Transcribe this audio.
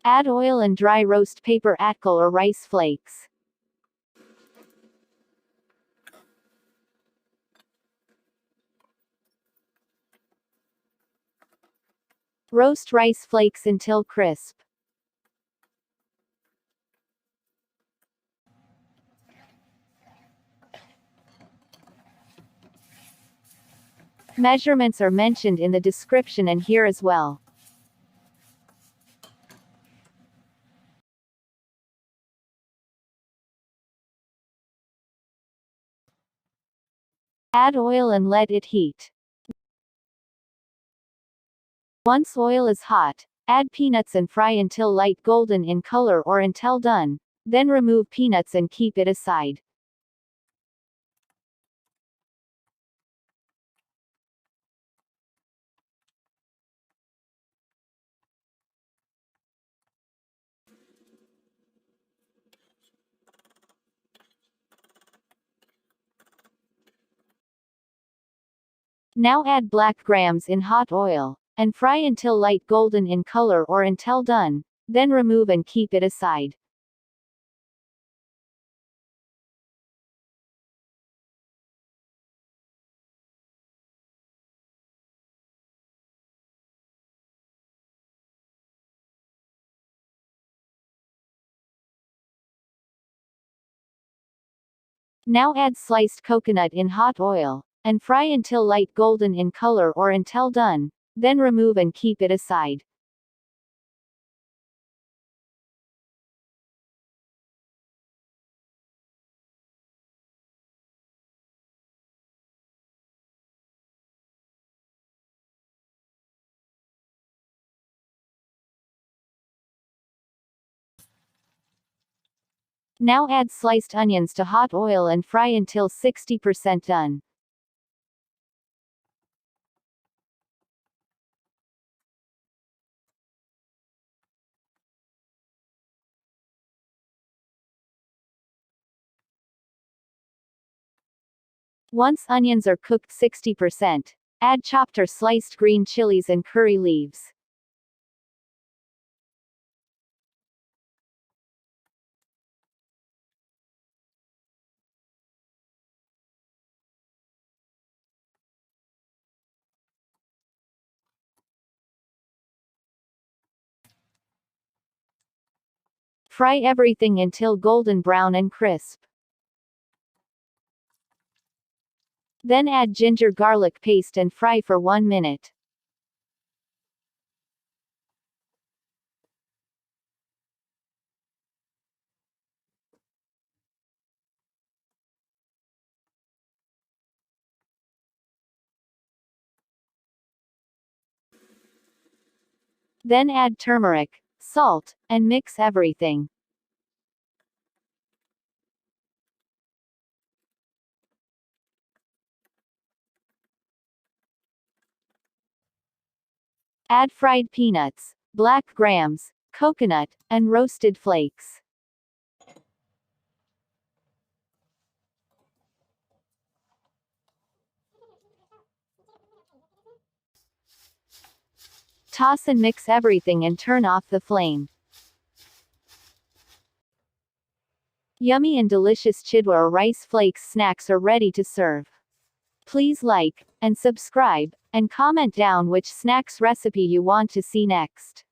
Add oil and dry roast paper atkul or rice flakes. Roast rice flakes until crisp. Measurements are mentioned in the description and here as well. Add oil and let it heat. Once oil is hot, add peanuts and fry until light golden in color or until done. Then remove peanuts and keep it aside. Now add black grams in hot oil, and fry until light golden in color or until done. Then remove and keep it aside. Now add sliced coconut in hot oil, and fry until light golden in color or until done. Then remove and keep it aside. Now add sliced onions to hot oil and fry until 60% done. Once onions are cooked 60%, add chopped or sliced green chilies and curry leaves. Fry everything until golden brown and crisp. Then add ginger garlic paste and fry for 1 minute. Then add turmeric, salt, and mix everything. Add fried peanuts, black grams, coconut, and roasted flakes. Toss and mix everything and turn off the flame. Yummy and delicious Chidwa or rice flakes snacks are ready to serve. Please like and subscribe, and comment down which snacks recipe you want to see next.